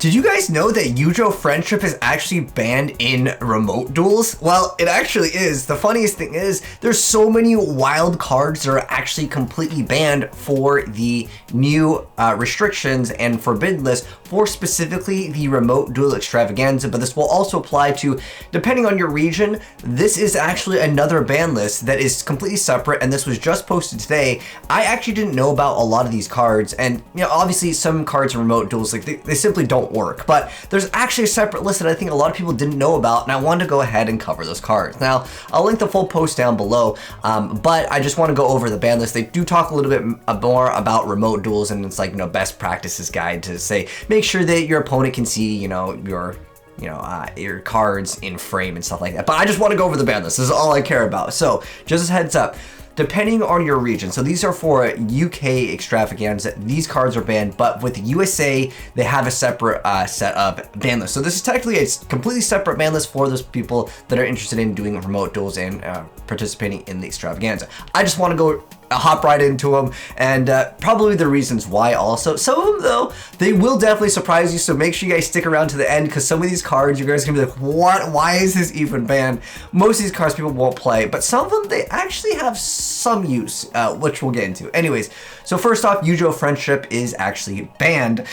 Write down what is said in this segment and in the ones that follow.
Did you guys know that YuGiOH Friendship is actually banned in remote duels? Well, it actually is. The funniest thing is there's so many wild cards that are actually completely banned for the new restrictions and forbidden list for specifically the remote duel extravaganza, but this will also apply to, depending on your region, this is actually another ban list that is completely separate, and this was just posted today. I actually didn't know about a lot of these cards, and you know, obviously some cards in remote duels, like they simply don't work, but there's actually a separate list that I think a lot of people didn't know about, and I wanted to go ahead and cover those cards. Now, I'll link the full post down below, but I just want to go over the ban list. They do talk a little bit more about remote duels, and it's like, you know, best practices guide to say, make sure that your opponent can see, you know, your cards in frame and stuff like that. But I just want to go over the ban list. This is all I care about. So just as a heads up, depending on your region, so these are for UK extravaganza, these cards are banned, but with USA, they have a separate set of ban lists. So this is technically a completely separate ban list for those people that are interested in doing remote duels and participating in the extravaganza. I just want to go hop right into them, and probably the reasons why also. Some of them though, they will definitely surprise you, so make sure you guys stick around to the end, because some of these cards, you guys are gonna be like, what? Why is this even banned? Most of these cards people won't play, but some of them, they actually have some use, which we'll get into. Anyways, so first off, YuGiOH Friendship is actually banned.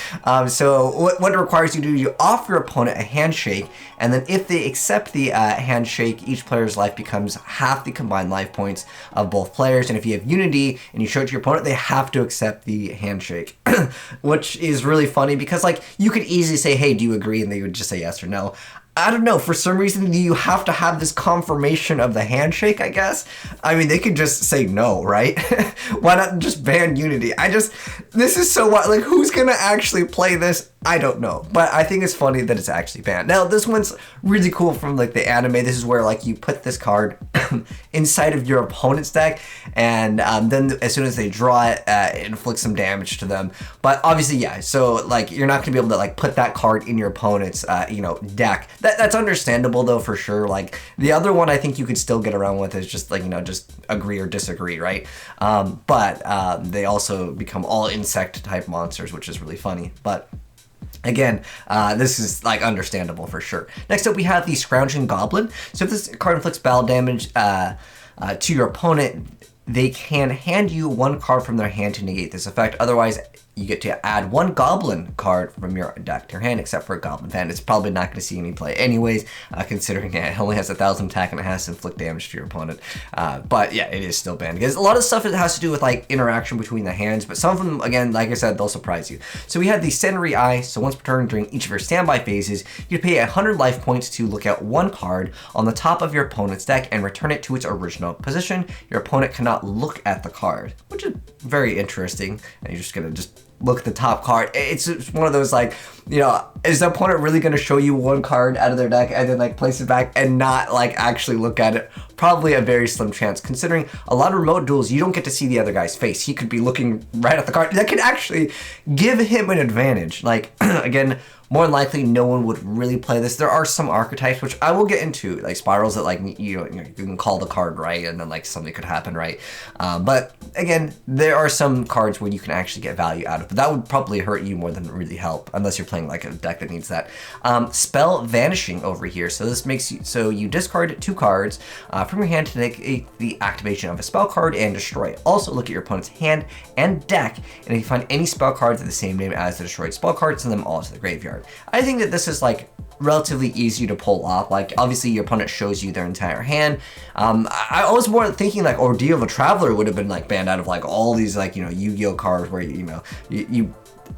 So what it requires you to do, you offer your opponent a handshake, and then if they accept the handshake, each player's life becomes half the combined life points of both players, and if you have unity and you show it to your opponent, they have to accept the handshake, which is really funny because, like, you could easily say, hey, do you agree? And they would just say yes or no. I don't know, for some reason, you have to have this confirmation of the handshake, I guess. I mean, they could just say no, right? Why not just ban unity? This is so what, like, who's gonna actually play this? I don't know, but I think it's funny that it's actually banned. Now, this one's really cool from, like, the anime. This is where, like, you put this card inside of your opponent's deck, and then as soon as they draw it, it inflicts some damage to them. But obviously, yeah, so, like, you're not gonna be able to, like, put that card in your opponent's, you know, deck. That's understandable, though, for sure. Like, the other one I think you could still get around with is just, like, you know, just agree or disagree, right? But they also become all insect-type monsters, which is really funny. But again, this is, like, understandable for sure. Next up, we have the Scrounging Goblin. So if this card inflicts battle damage to your opponent, they can hand you one card from their hand to negate this effect. Otherwise, you get to add one Goblin card from your deck to your hand, except for a Goblin fan. It's probably not going to see any play anyways, considering it only has 1,000 attack and it has to inflict damage to your opponent. But yeah, it is still banned because a lot of stuff it has to do with, like, interaction between the hands, but some of them, again, like I said, they'll surprise you. So we have the Senri Eye. So once per turn during each of your standby phases, you pay 100 life points to look at one card on the top of your opponent's deck and return it to its original position. Your opponent cannot look at the card, which is very interesting. And you're just gonna look at the top card. It's one of those, like, you know, is the opponent really going to show you one card out of their deck and then, like, place it back and not, like, actually look at it? Probably a very slim chance, considering a lot of remote duels, you don't get to see the other guy's face. He could be looking right at the card. That could actually give him an advantage. Like, again, more than likely, no one would really play this. There are some archetypes, which I will get into, like spirals that, like, you can call the card right, and then, like, something could happen right. But again, there are some cards where you can actually get value out of, but that would probably hurt you more than really help, unless you're playing, like, a deck that needs that. Spell Vanishing over here. So this makes you, so you discard 2 cards from your hand to negate the activation of a spell card and destroy it. Also, look at your opponent's hand and deck, and if you find any spell cards of the same name as the destroyed spell card, send them all to the graveyard. I think that this is, like, relatively easy to pull off. Like, obviously your opponent shows you their entire hand. I was more thinking, like, Ordeal of a Traveler would have been, like, banned out of, like, all these, like, you know, YuGiOH cards where, you know,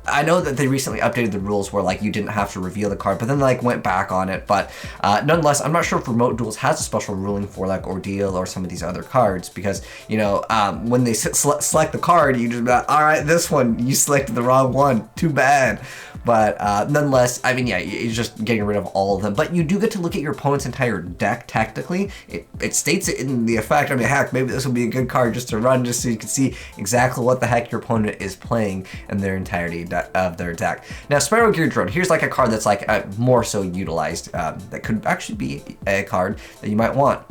I know that they recently updated the rules where, like, you didn't have to reveal the card, but then, like, went back on it. But nonetheless, I'm not sure if Remote Duels has a special ruling for, like, Ordeal or some of these other cards, because, you know, when they select the card, you just be like, all right, this one, you selected the wrong one, too bad. But nonetheless, I mean, yeah, you're just getting rid of all of them. But you do get to look at your opponent's entire deck, technically. It states it in the effect. I mean, heck, maybe this will be a good card just to run, just so you can see exactly what the heck your opponent is playing in their entirety of their deck. Now, Spiral Gear Drone, here's, like, a card that's, like, more so utilized. That could actually be a card that you might want.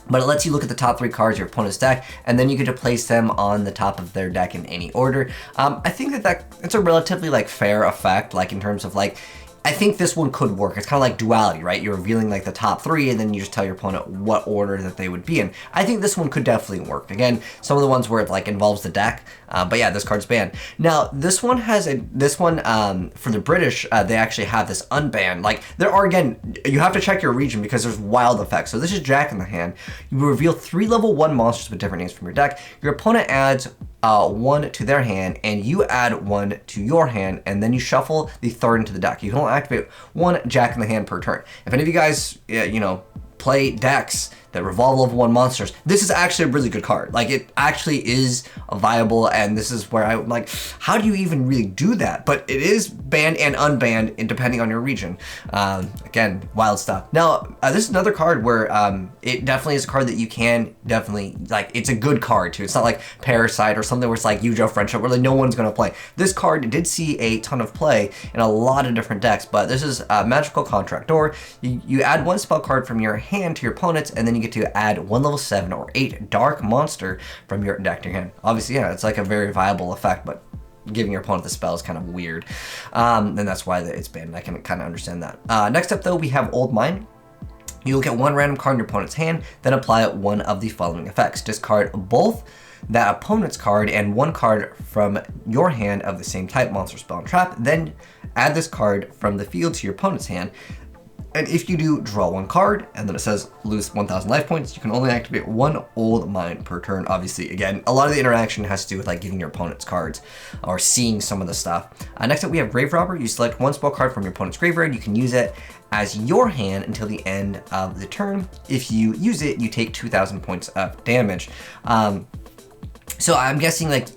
But it lets you look at the top 3 cards of your opponent's deck, and then you get to place them on the top of their deck in any order. I think that it's a relatively, like, fair effect, like, in terms of, like, I think this one could work. It's kind of like duality, right? You're revealing like the top 3 and then you just tell your opponent what order that they would be in. I think this one could definitely work. Again, some of the ones where it like involves the deck, but yeah, this card's banned. Now, this one has for the British, they actually have this unbanned. Like there are, again, you have to check your region because there's wild effects. So this is Jack in the hand. You reveal 3 level 1 monsters with different names from your deck. Your opponent adds 1 to their hand, and you add 1 to your hand, and then you shuffle the 3rd into the deck. You can only activate 1 Jack in the hand per turn. If any of you guys, you know, play decks that revolve level 1 monsters, this is actually a really good card. Like, it actually is viable, and this is where I'm like, how do you even really do that? But it is banned and unbanned, and depending on your region. Again, wild stuff. Now, this is another card where it definitely is a card that you can definitely, like, it's a good card too. It's not like Parasite or something where it's like YuGiOH Friendship, where like no one's gonna play. This card did see a ton of play in a lot of different decks, but this is Magical Contract Door. You add 1 spell card from your hand to your opponent's, and then you get to add 1 level 7 or 8 dark monster from your deck to your hand. Obviously, yeah, it's like a very viable effect, but giving your opponent the spell is kind of weird. And that's why it's banned. I can kind of understand that. Next up, though, we have Old Mine. You look at 1 random card in your opponent's hand, then apply 1 of the following effects. Discard both that opponent's card and 1 card from your hand of the same type, monster, spell, and trap. Then add this card from the field to your opponent's hand. And if you do, draw 1 card, and then it says lose 1,000 life points. You can only activate 1 Old Mine per turn. Obviously, again, a lot of the interaction has to do with like giving your opponent's cards or seeing some of the stuff. Next up, we have Grave Robber. You select 1 spell card from your opponent's graveyard. You can use it as your hand until the end of the turn. If you use it, you take 2,000 points of damage. So I'm guessing like,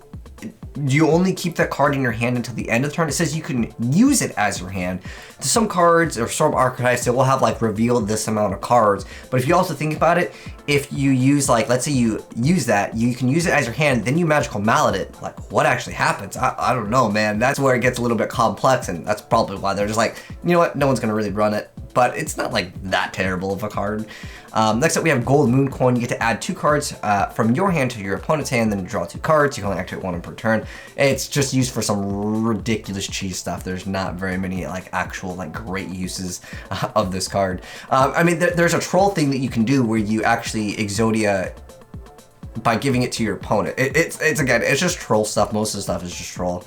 you only keep that card in your hand until the end of the turn. It says you can use it as your hand. Some cards or some archetypes, they will have like revealed this amount of cards. But if you also think about it, if you use like, let's say you use that, you can use it as your hand, then you Magical Mallet it. Like, what actually happens? I don't know, man. That's where it gets a little bit complex, and that's probably why they're just like, you know what, no one's gonna really run it. But it's not like that terrible of a card. Next up, we have Gold Moon Coin. You get to add 2 cards from your hand to your opponent's hand, then draw 2 cards. You can only activate 1 per turn. It's just used for some ridiculous cheese stuff. There's not very many like actual like great uses of this card. I mean, there's a troll thing that you can do where you actually Exodia by giving it to your opponent. It's again, it's just troll stuff. Most of the stuff is just troll.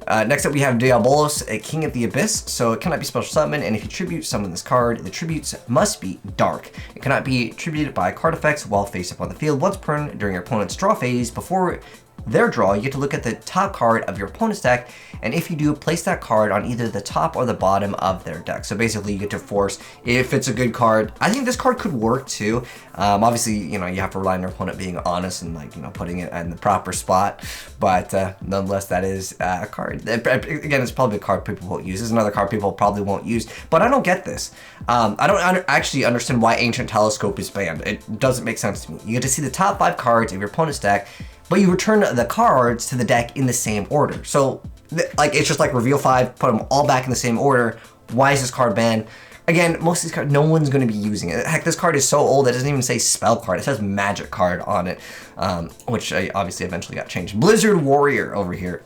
Next up, we have Diabolos, a King of the Abyss. So it cannot be special summoned, and if you tribute summon this card, the tributes must be dark. It cannot be tributed by card effects while face up on the field. Once per turn during your opponent's draw phase, before their draw, you get to look at the top card of your opponent's deck, and if you do, place that card on either the top or the bottom of their deck. So basically, you get to force if it's a good card. I think this card could work too. Obviously, you know, you have to rely on your opponent being honest and like, you know, putting it in the proper spot. But nonetheless, that is a card. Again, it's probably a card people won't use. This is another card people probably won't use. But I don't get this. I don't actually understand why Ancient Telescope is banned. It doesn't make sense to me. You get to see the top 5 cards of your opponent's deck, but you return the cards to the deck in the same order. So, like, it's just like reveal 5, put them all back in the same order. Why is this card banned? Again, most of these cards, no one's going to be using it. Heck, this card is so old, it doesn't even say spell card. It says magic card on it, which obviously eventually got changed. Blizzard Warrior over here.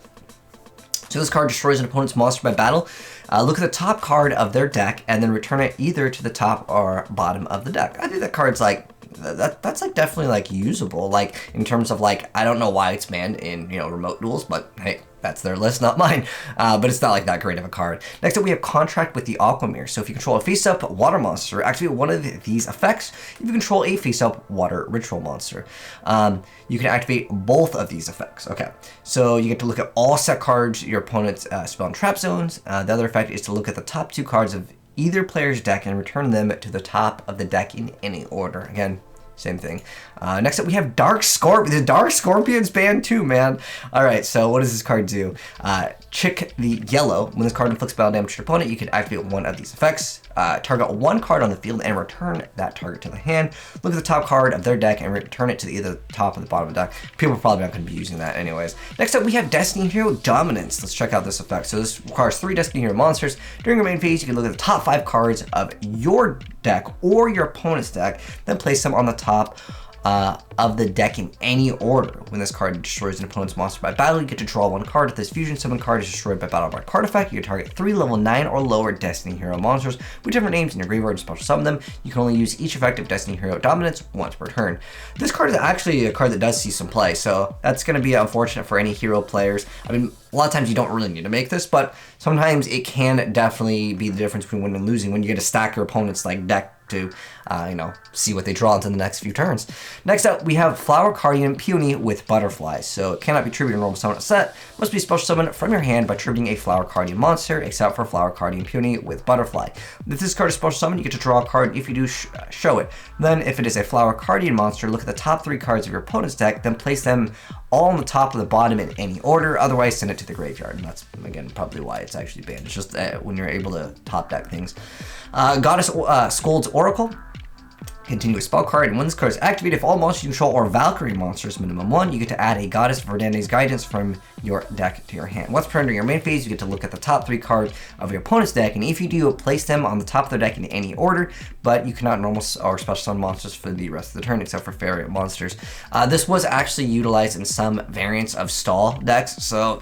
So this card destroys an opponent's monster by battle. Look at the top card of their deck and then return it either to the top or bottom of the deck. I think that card's like, that's like definitely like usable, like in terms of like, I don't know why it's banned in, you know, remote duels, but hey, that's their list, not mine. But it's not like that great of a card. Next up, we have Contract with the Aquamirror. So if you control a face-up water monster, activate one of these effects. If you control a face-up water ritual monster, you can activate both of these effects. Okay, so you get to look at all set cards, your opponent's spell and trap zones. The other effect is to look at the top 2 cards of either player's deck and return them to the top of the deck in any order. Again, same thing. Next up, we have Dark Scorpion. The Dark Scorpion's banned too, man. All right, so what does this card do? Chick the Yellow. When this card inflicts battle damage to your opponent, you can activate one of these effects. Target 1 card on the field and return that target to the hand. Look at the top card of their deck and return it to either the top or the bottom of the deck. People are probably not going to be using that anyways. Next up, we have Destiny Hero Dominance. Let's check out this effect. So this requires 3 Destiny Hero monsters. During your main phase, you can look at the top 5 cards of your deck or your opponent's deck, then place them on the top of the deck in any order. When this card destroys an opponent's monster by battle, you get to draw 1 card. If this fusion summon card is destroyed by battle by card effect, you can target 3 level 9 or lower Destiny Hero monsters with different names in your graveyard and special summon them. You can only use each effective Destiny Hero dominance once per turn. This card is actually a card that does see some play, so that's going to be unfortunate for any hero players. I mean, a lot of times you don't really need to make this, but sometimes it can definitely be the difference between winning and losing when you get to stack your opponent's like deck to, you know, see what they draw into the next few turns. Next up, we have Flower Guardian Peony with Butterflies. So it cannot be tributed or normal summon set. Must be special summoned from your hand by tributing a Flower Guardian monster, except for Flower Guardian Peony with Butterfly. If this card is special summoned, you get to draw a card. If you do, show it. Then, if it is a Flower Guardian monster, look at the top 3 cards of your opponent's deck, then place them all on the top or the bottom in any order. Otherwise, send it to the graveyard. And that's, again, probably why it's actually banned. It's just when you're able to top deck things. Goddess Scold's Oracle. Continuous spell card, and when this card is activated, if all monsters you control or Valkyrie monsters minimum 1, you get to add a Goddess Verdanne's Guidance from your deck to your hand. Once per turn during your main phase, you get to look at the top 3 cards of your opponent's deck, and if you do, place them on the top of their deck in any order, but you cannot normal or special summon monsters for the rest of the turn, except for fairy monsters. This was actually utilized in some variants of stall decks, so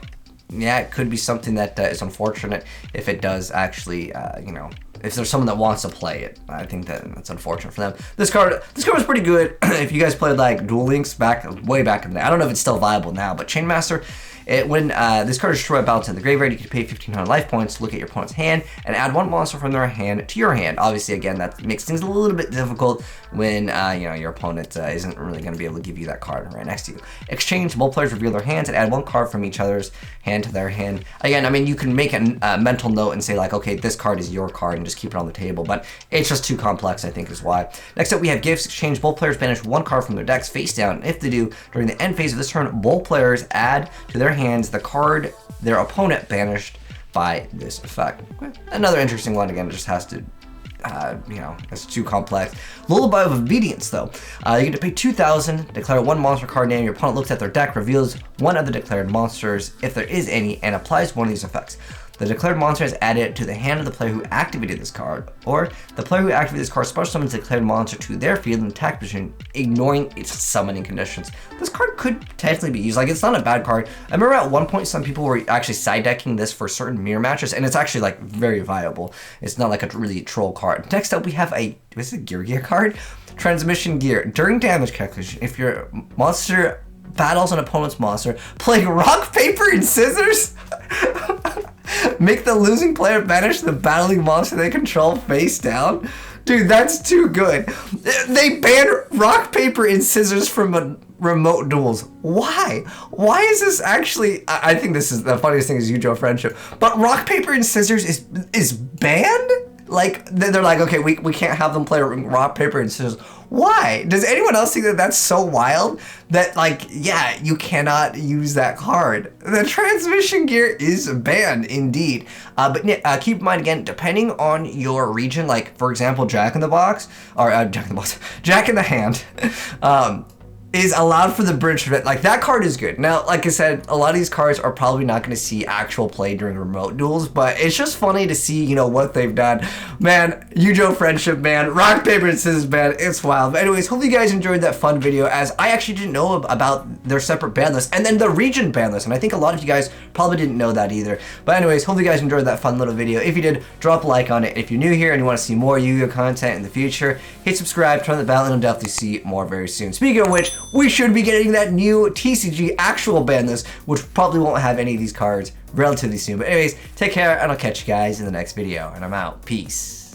yeah, it could be something that is unfortunate if it does actually, you know, if there's someone that wants to play it. I think that's unfortunate for them. This card was pretty good. If you guys played like Duel Links way back in the day. I don't know if it's still viable now, but Chainmaster, when this card is destroyed by battle in the graveyard, you can pay 1,500 life points to look at your opponent's hand and add 1 monster from their hand to your hand. Obviously, again, that makes things a little bit difficult when you know, your opponent isn't really going to be able to give you that card right next to you. Exchange, both players reveal their hands and add 1 card from each other's hand to their hand. Again, I mean, you can make a mental note and say like, okay, this card is your card, and just keep it on the table, but it's just too complex, I think, is why. Next up, we have Gifts. Exchange, both players banish 1 card from their decks face down, and if they do, during the end phase of this turn, both players add to their hands the card their opponent banished by this effect. Another interesting one. Again, it just has to, you know, it's too complex. Lullaby of Obedience, though. You get to pay 2,000, declare 1 monster card name. Your opponent looks at their deck, reveals 1 of the declared monsters, if there is any, and applies 1 of these effects. The declared monster is added to the hand of the player who activated this card, or the player who activated this card special summons the declared monster to their field in attack position, ignoring its summoning conditions. This card could potentially be used. Like, it's not a bad card. I remember at one point some people were actually side decking this for certain mirror matches, and it's actually like very viable. It's not like a really troll card. Next up, we have is it a Gear card? Transmission Gear. During damage calculation, if your monster battles an opponent's monster, play rock, paper, and scissors. Make the losing player banish the battling monster they control face down. Dude, that's too good. They banned rock, paper, and scissors from remote duels. Why? Why is this actually? I think this is the funniest thing is YuGiOH friendship. But rock, paper, and scissors is banned? Like, they're like, okay, we can't have them play rock, paper, and scissors. Why? Does anyone else think that that's so wild? That, like, yeah, you cannot use that card. The Transmission Gear is banned, indeed. But keep in mind, again, depending on your region, like, for example, Jack in the Hand, is allowed for the bridge event. Like, that card is good. Now, like I said, a lot of these cards are probably not going to see actual play during remote duels, but it's just funny to see, you know, what they've done. Man, YuGiOH friendship, man. Rock, paper, and scissors, man. It's wild. But anyways, hope you guys enjoyed that fun video, as I actually didn't know about their separate ban list, and then the region ban list, and I think a lot of you guys probably didn't know that either. But anyways, hope you guys enjoyed that fun little video. If you did, drop a like on it. If you're new here and you want to see more YuGiOH content in the future, hit subscribe, turn on the bell, and you'll definitely see more very soon. Speaking of which, we should be getting that new TCG actual ban list, which probably won't have any of these cards relatively soon. But anyways, take care, and I'll catch you guys in the next video. And I'm out. Peace.